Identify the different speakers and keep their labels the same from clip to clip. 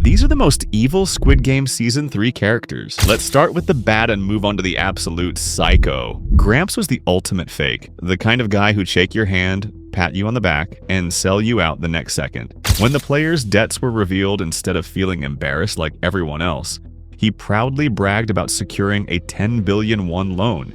Speaker 1: These are the most evil Squid Game Season 3 characters. Let's start with the bad and move on to the absolute psycho. Gramps was the ultimate fake, the kind of guy who'd shake your hand, pat you on the back, and sell you out the next second. When the players' debts were revealed, instead of feeling embarrassed like everyone else, he proudly bragged about securing a 10 billion won loan,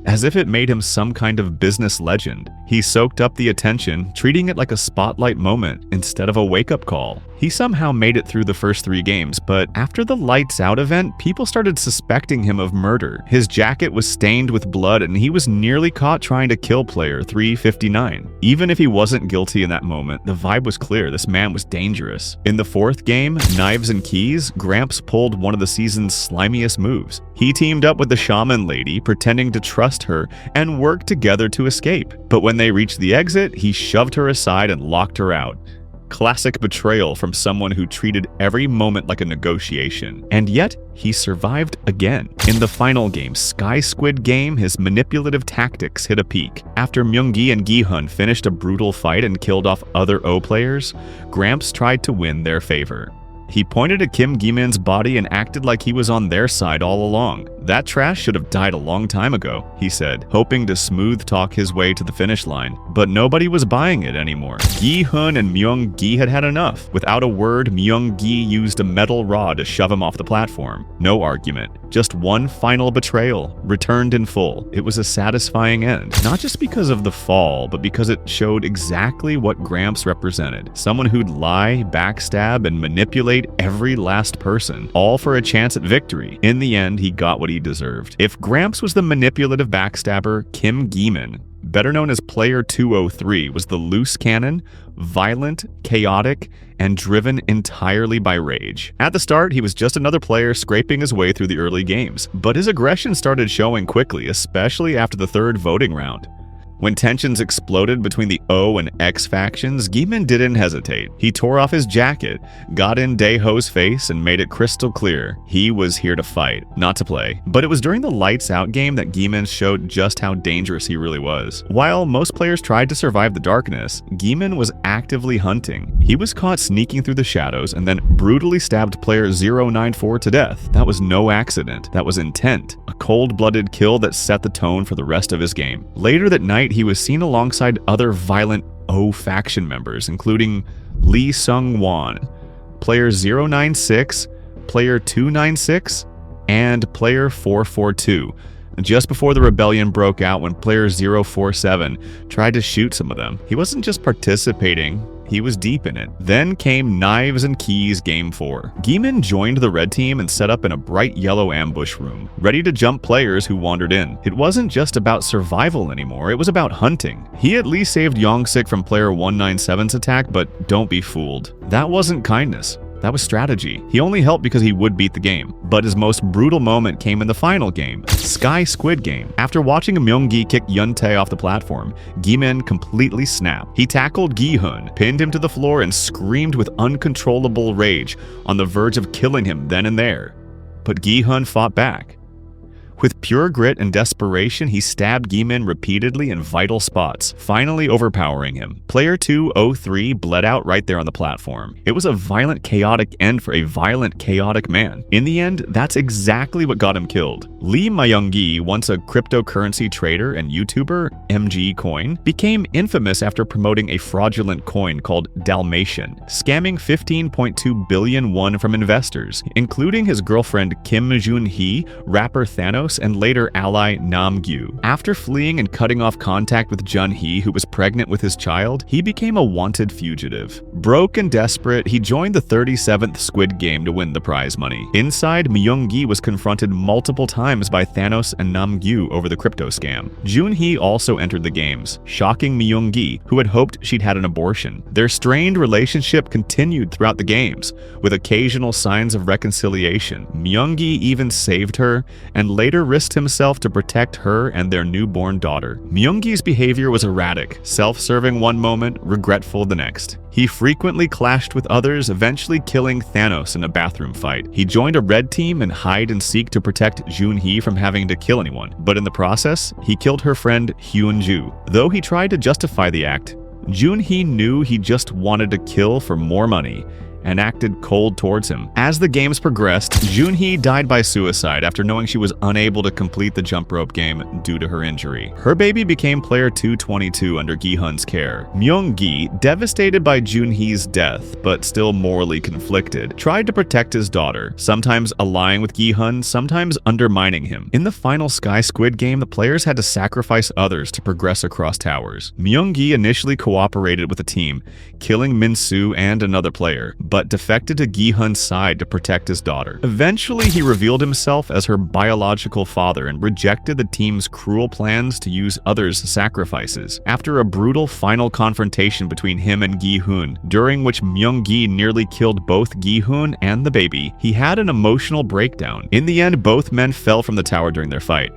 Speaker 1: as if it made him some kind of business legend. He soaked up the attention, treating it like a spotlight moment instead of a wake-up call. He somehow made it through the first 3 games, but after the Lights Out event, people started suspecting him of murder. His jacket was stained with blood, and he was nearly caught trying to kill player 359. Even if he wasn't guilty in that moment, the vibe was clear. This man was dangerous. In the 4th game, Knives and Keys, Gramps pulled one of the season's slimiest moves. He teamed up with the shaman lady, pretending to trust her, and worked together to escape. But when they reached the exit, he shoved her aside and locked her out. Classic betrayal from someone who treated every moment like a negotiation. And yet, he survived again. In the final game, Squid Game, his manipulative tactics hit a peak. After Myung-gi and Gi-hun finished a brutal fight and killed off other O players, Gramps tried to win their favor. He pointed at Kim Gi-min's body and acted like he was on their side all along. "That trash should have died a long time ago," he said, hoping to smooth talk his way to the finish line. But nobody was buying it anymore. Gi-hun and Myung-gi had had enough. Without a word, Myung-gi used a metal rod to shove him off the platform. No argument. Just one final betrayal, returned in full. It was a satisfying end. Not just because of the fall, but because it showed exactly what Gramps represented. Someone who'd lie, backstab, and manipulate every last person, all for a chance at victory. In the end, he got what he deserved. If Gramps was the manipulative backstabber, Kim Gi-min, better known as Player 203, was the loose cannon, violent, chaotic, and driven entirely by rage. At the start, he was just another player scraping his way through the early games, but his aggression started showing quickly, especially after the 3rd voting round. When tensions exploded between the O and X factions, Gi-min didn't hesitate. He tore off his jacket, got in Daeho's face, and made it crystal clear he was here to fight, not to play. But it was during the Lights Out game that Gi-min showed just how dangerous he really was. While most players tried to survive the darkness, Gi-min was actively hunting. He was caught sneaking through the shadows and then brutally stabbed player 094 to death. That was no accident. That was intent. A cold-blooded kill that set the tone for the rest of his game. Later that night, he was seen alongside other violent O faction members, including Lee Sung-won, player 096, player 296, and player 442. Just before the rebellion broke out, when player 047 tried to shoot some of them, he wasn't just participating, he was deep in it. Then came Knives and Keys Game 4. Gi-min joined the red team and set up in a bright yellow ambush room, ready to jump players who wandered in. It wasn't just about survival anymore, it was about hunting. He at least saved Yongsik from player 197's attack, but don't be fooled. That wasn't kindness. That was strategy. He only helped because he would beat the game. But his most brutal moment came in the final game, Squid Game. After watching Myung-gi kick Yun-tae off the platform, Gi-min completely snapped. He tackled Gi-hun, pinned him to the floor, and screamed with uncontrollable rage, on the verge of killing him then and there. But Gi-hun fought back. With pure grit and desperation, he stabbed Gi-min repeatedly in vital spots, finally overpowering him. Player 203 bled out right there on the platform. It was a violent, chaotic end for a violent, chaotic man. In the end, that's exactly what got him killed. Lee Myung-gi, once a cryptocurrency trader and YouTuber, MG Coin, became infamous after promoting a fraudulent coin called Dalmatian, scamming 15.2 billion won from investors, including his girlfriend Kim Jun-hee, rapper Thanos, and later ally Nam-gyu. After fleeing and cutting off contact with Jun-hee, who was pregnant with his child, he became a wanted fugitive. Broke and desperate, he joined the 37th Squid Game to win the prize money. Inside, Myung-gi was confronted multiple times by Thanos and Nam-gyu over the crypto scam. Jun-hee also entered the games, shocking Myung-gi, who had hoped she'd had an abortion. Their strained relationship continued throughout the games, with occasional signs of reconciliation. Myung-gi even saved her, and later risked himself to protect her and their newborn daughter. Myung-gi's behavior was erratic, self-serving one moment, regretful the next. He frequently clashed with others, eventually killing Thanos in a bathroom fight. He joined a red team and hide and seek to protect Jun-hee from having to kill anyone, but in the process, he killed her friend Hyun-ju. Though he tried to justify the act, Jun-hee knew he just wanted to kill for more money, and acted cold towards him. As the games progressed, Junhee died by suicide after knowing she was unable to complete the jump rope game due to her injury. Her baby became player 222 under Gi-hun's care. Myung-gi, devastated by Junhee's death, but still morally conflicted, tried to protect his daughter, sometimes allying with Gi-hun, sometimes undermining him. In the final Sky Squid Game, the players had to sacrifice others to progress across towers. Myung-gi initially cooperated with the team, killing Min-soo and another player, but defected to Gi-hun's side to protect his daughter. Eventually, he revealed himself as her biological father and rejected the team's cruel plans to use others' sacrifices. After a brutal final confrontation between him and Gi-hun, during which Myung-gi nearly killed both Gi-hun and the baby, he had an emotional breakdown. In the end, both men fell from the tower during their fight.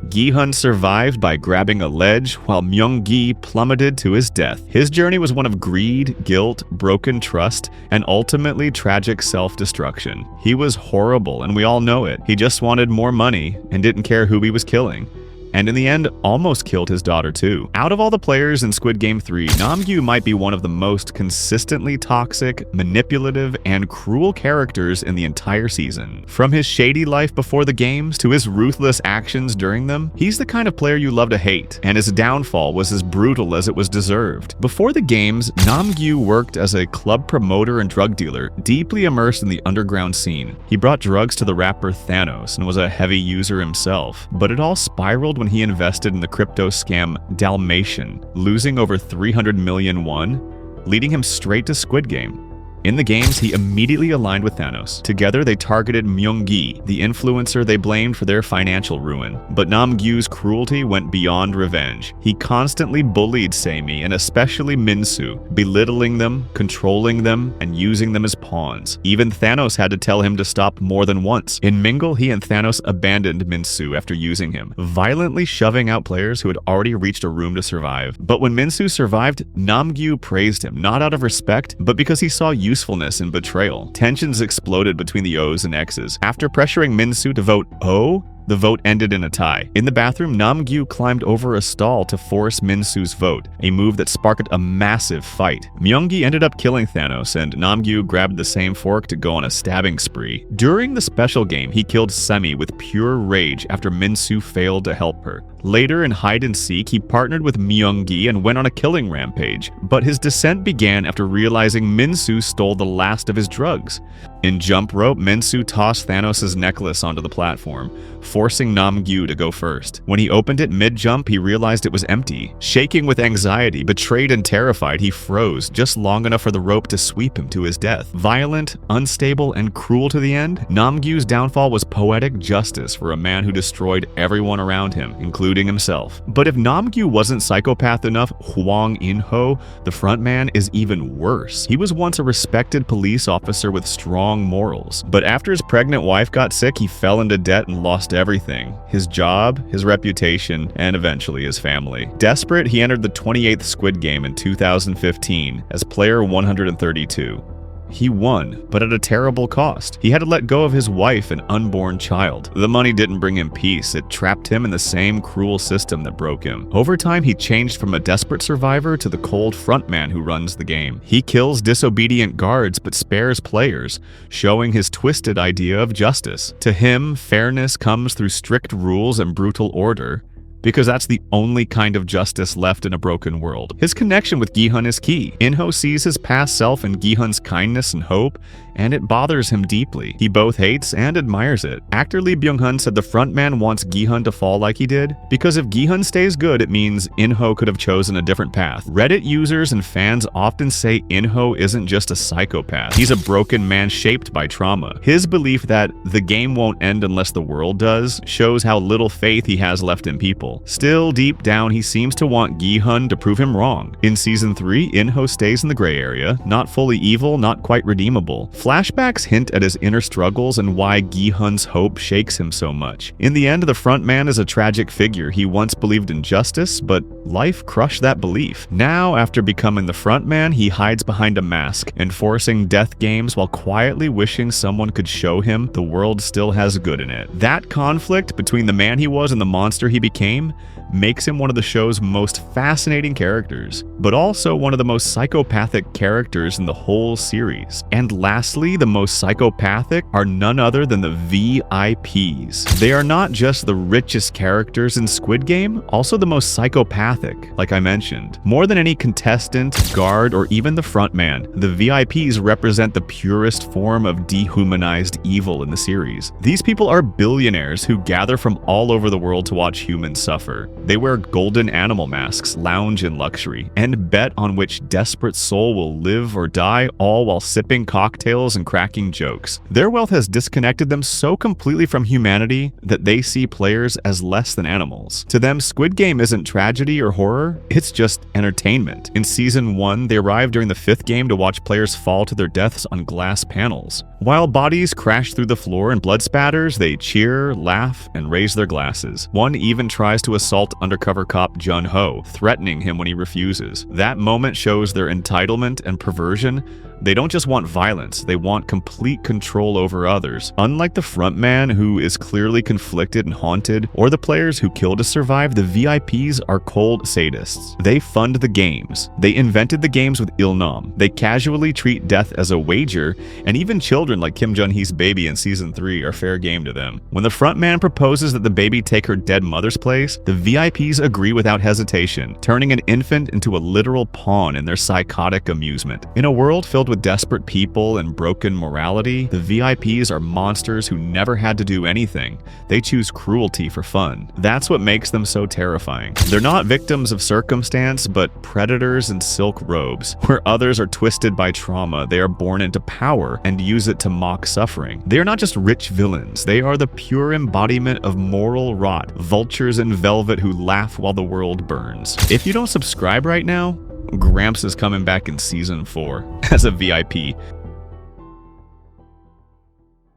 Speaker 1: Gi-hun survived by grabbing a ledge, while Myung-gi plummeted to his death. His journey was one of greed, guilt, broken trust, and ultimately tragic self-destruction. He was horrible, and we all know it. He just wanted more money and didn't care who he was killing. And in the end, almost killed his daughter too. Out of all the players in Squid Game 3, Namgyu might be one of the most consistently toxic, manipulative, and cruel characters in the entire season. From his shady life before the games to his ruthless actions during them, he's the kind of player you love to hate, and his downfall was as brutal as it was deserved. Before the games, Namgyu worked as a club promoter and drug dealer, deeply immersed in the underground scene. He brought drugs to the rapper Thanos and was a heavy user himself, but it all spiraled when he invested in the crypto scam Dalmatian, losing over 300 million won, leading him straight to Squid Game. In the games, he immediately aligned with Thanos. Together, they targeted Myung-gi, the influencer they blamed for their financial ruin. But Namgyu's cruelty went beyond revenge. He constantly bullied Saemi and especially Min-soo, belittling them, controlling them, and using them as pawns. Even Thanos had to tell him to stop more than once. In Mingle, he and Thanos abandoned Min-soo after using him, violently shoving out players who had already reached a room to survive. But when Min-soo survived, Namgyu praised him, not out of respect, but because he saw usefulness in betrayal. Tensions exploded between the O's and X's. After pressuring Min-soo to vote O, the vote ended in a tie. In the bathroom, Namgyu climbed over a stall to force Min-soo's vote, a move that sparked a massive fight. Myung-gi ended up killing Thanos, and Namgyu grabbed the same fork to go on a stabbing spree. During the special game, he killed Saemi with pure rage after Min-soo failed to help her. Later, in hide-and-seek, he partnered with Myung-gi and went on a killing rampage, but his descent began after realizing Min-soo stole the last of his drugs. In Jump Rope, Min-soo tossed Thanos' necklace onto the platform, forcing Namgyu to go first. When he opened it mid-jump, he realized it was empty. Shaking with anxiety, betrayed and terrified, he froze just long enough for the rope to sweep him to his death. Violent, unstable, and cruel to the end, Namgyu's downfall was poetic justice for a man who destroyed everyone around him, including himself. But if Namgyu wasn't psychopath enough, Hwang In-ho, the frontman, is even worse. He was once a respected police officer with strong morals. But after his pregnant wife got sick, he fell into debt and lost everything. His job, his reputation, and eventually his family. Desperate, he entered the 28th Squid Game in 2015 as player 132. He won, but at a terrible cost. He had to let go of his wife and unborn child. The money didn't bring him peace, it trapped him in the same cruel system that broke him. Over time, he changed from a desperate survivor to the cold frontman who runs the game. He kills disobedient guards but spares players, showing his twisted idea of justice. To him, fairness comes through strict rules and brutal order, because that's the only kind of justice left in a broken world. His connection with Gi-hun is key. In-ho sees his past self in Gi-hun's kindness and hope, and it bothers him deeply. He both hates and admires it. Actor Lee Byung-hun said the frontman wants Gi-hun to fall like he did, because if Gi-hun stays good, it means In-ho could have chosen a different path. Reddit users and fans often say In-ho isn't just a psychopath. He's a broken man shaped by trauma. His belief that the game won't end unless the world does shows how little faith he has left in people. Still, deep down, he seems to want Gi-hun to prove him wrong. In Season 3, In-ho stays in the gray area, not fully evil, not quite redeemable. Flashbacks hint at his inner struggles and why Gi-hun's hope shakes him so much. In the end, the frontman is a tragic figure. He once believed in justice, but life crushed that belief. Now, after becoming the frontman, he hides behind a mask, enforcing death games while quietly wishing someone could show him the world still has good in it. That conflict between the man he was and the monster he became makes him one of the show's most fascinating characters, but also one of the most psychopathic characters in the whole series. And lastly, the most psychopathic are none other than the VIPs. They are not just the richest characters in Squid Game, also the most psychopathic, like I mentioned. More than any contestant, guard, or even the frontman, the VIPs represent the purest form of dehumanized evil in the series. These people are billionaires who gather from all over the world to watch humans suffer. They wear golden animal masks, lounge in luxury, and bet on which desperate soul will live or die, all while sipping cocktails and cracking jokes. Their wealth has disconnected them so completely from humanity that they see players as less than animals. To them, Squid Game isn't tragedy or horror, it's just entertainment. In Season 1, they arrived during the 5th game to watch players fall to their deaths on glass panels. While bodies crash through the floor and blood spatters, they cheer, laugh, and raise their glasses. One even tries to assault undercover cop Jun-ho, threatening him when he refuses. That moment shows their entitlement and perversion. They don't just want violence, they want complete control over others. Unlike the frontman, who is clearly conflicted and haunted, or the players who kill to survive, the VIPs are cold sadists. They fund the games. They invented the games with Il-nam. They casually treat death as a wager, and even children like Kim Jun-hee's baby in Season 3 are fair game to them. When the frontman proposes that the baby take her dead mother's place, the VIPs agree without hesitation, turning an infant into a literal pawn in their psychotic amusement. In a world filled with desperate people and broken morality, the VIPs are monsters who never had to do anything. They choose cruelty for fun. That's what makes them so terrifying. They're not victims of circumstance, but predators in silk robes. Where others are twisted by trauma, they are born into power and use it to mock suffering. They are not just rich villains, they are the pure embodiment of moral rot, vultures in velvet who laugh while the world burns. If you don't subscribe right now, Gramps is coming back in Season 4 as a VIP.